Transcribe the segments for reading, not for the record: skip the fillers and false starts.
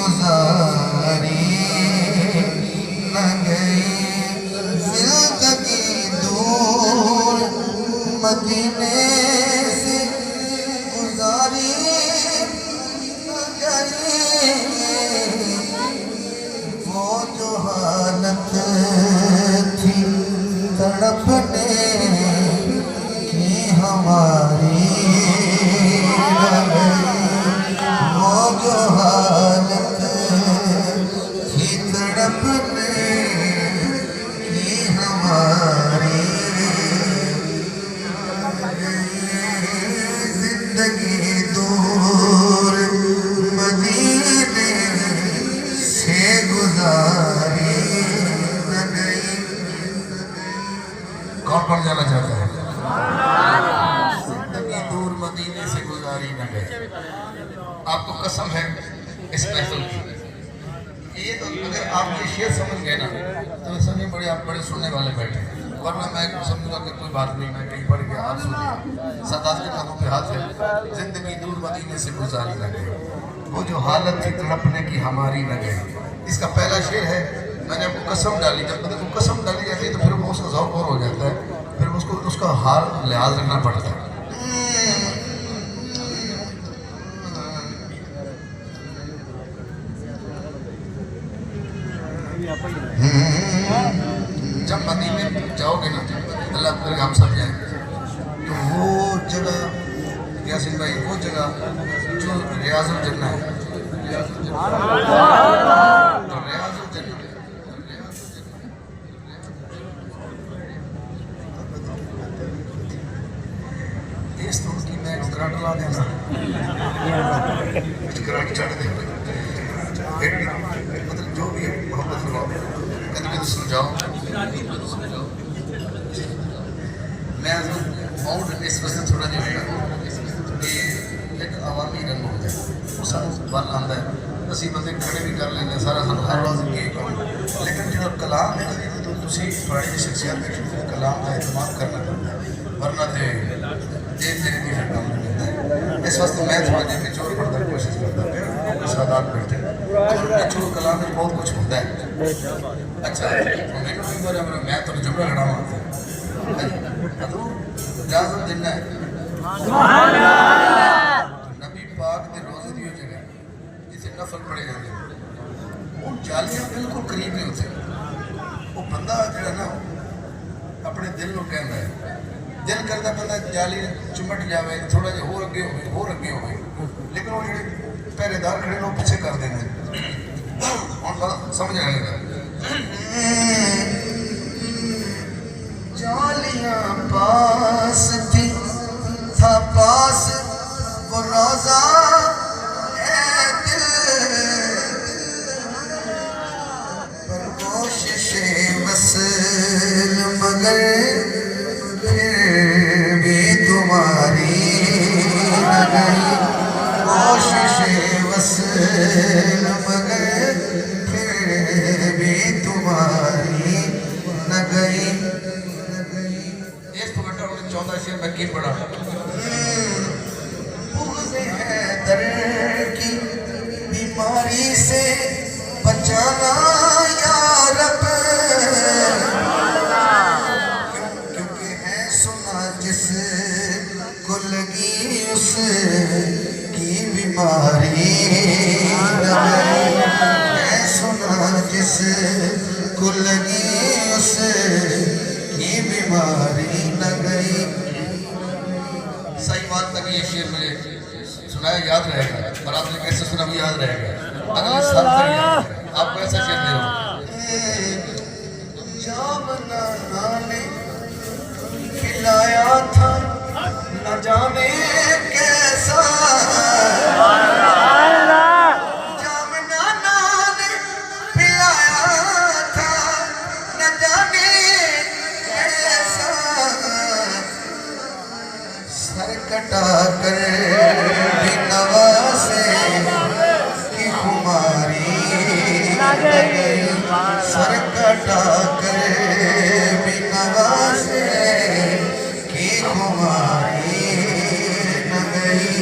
گزاری نہ گئی زندگی دور مدینے سے گزاری نہ گئی وہ جو حالت تھی تڑپنے کی ہماری نہ گئی وہ جو حالت تھی تڑپنے کی ہماری زندگی دور مدینے سے گزاری نہ گئی. کون کون جانا چاہتا ہے؟ زندگی دور مدینے سے گزاری نہ گئی. آپ کو قسم ہے اس محفل کی. یہ تو اگر آپ یہ شعر سمجھ گئے نا تو سمجھے بڑے آپ بڑے سننے والے بیٹھے ہیں. ورنہ میں سمجھوں گا کہ کوئی بات نہیں, میں کہیں پڑھ کے آپ سنیے. سادات کے قدموں پہ ہاتھ ہے. زندگی دور مدینے سے گزاری نہ گئی وہ جو حالت تھی تڑپنے کی ہماری نہ گئی. اس کا پہلا شعر ہے. میں نے آپ کو قسم ڈالی, جب بندے کو قسم ڈالی جاتی ہے تو پھر وہ اس کا ذوق اور ہو جاتا ہے, پھر اس کا حال لحاظ رکھنا پڑتا ہے. جب مدینے جاؤ گے نا, اللہ کرے ہم سب جائیں, تو وہ جگہ یاسین بھائی, وہ جگہ جو ریاض الجنہ ہے, ریاض الجنہ اس تو کی میں گراٹ لا دینا, گراٹ چڑھ دے, مطلب جو بھی ہے محبت فرماؤ, کدی بھی سمجھاؤ. میں موڈ اس وقت تھوڑا جو ہے کہ ایک عوامی رنگ ہوتا ہے, وہ سارا بل آتا ہے. اسی بندے کھڑے بھی کر لینا سارا سن ہر روز یہ کام, لیکن جو کلام ہے تو تسی تھوڑی شخصیت کے کلام کا اہتمام کرنا پڑتا ہے, ورنہ تو دیکھ دینے کی پھر کام نہیں ہوتا ہے. اس وقت میں تھوڑا جی نچوڑ پڑھنے کی کوشش کرتا ہوں. پھر سادات بیٹھے نچوڑ کلام میں بہت کچھ ہوتا ہے. اچھا میں کوئی بار میں تو جملہ لڑا مانتا ہوں. ریاض الجنہ ہے, نبی پاک کے روزے دی جگہ جسے نفل پڑے جاتے ہیں, وہ جالیاں بالکل قریب نہیں ہوتے. وہ بندہ جڑا نا اپنے دل کو کہنا ہے, دل کرتا بندہ جالی چمٹ جاوے, تھوڑا جہا ہو اگے ہوئے, لیکن وہ جڑے پہرے دار کھڑے وہ پیچھے کر دیں گے. اور بات سمجھ آئے گا. جالیاں پاس تھی تھا پاس وہ روزہ اے دل, پر کوشش وصل مگر پھر بھی تمہاری نہ گئی. کوشش وصل مگر پھر بھی تمہاری نہ گئی. چودہ شیر میں کی پڑھا. بغض حیدر کی بیماری سے بچانا یا رب, کیونکہ ہے سنا جس کو لگی اس کی بیماری نہ گئی. ہے سنا جس کو لگی اس کی بیماری نہ گئی. صحیح بات تک یہ شعر مجھے سنایا یاد رہے گا, اور آپ نے کیسے سنا بھی یاد رہے گا. اگلے سال تک آپ کو ایسا شعر دے ہو. جام نانا نے پلایا تھا نہ جانے کیسا, جام نانا نے پلایا تھا نہ جانے کیسا, سر کٹا کر بھی نوازے کی خماری نہ گئی. سر کٹا کر بھی نوازے کی خماری نہ گئی.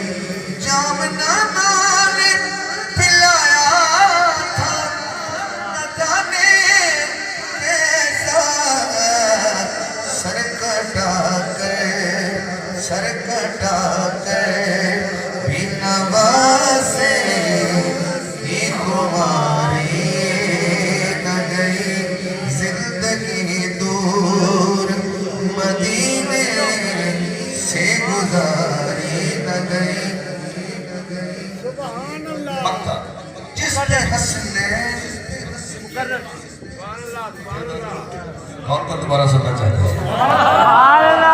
جام نانا نے پلایا مکہ جس نے حسنین کون کو دوبارہ سننا چاہتے ہیں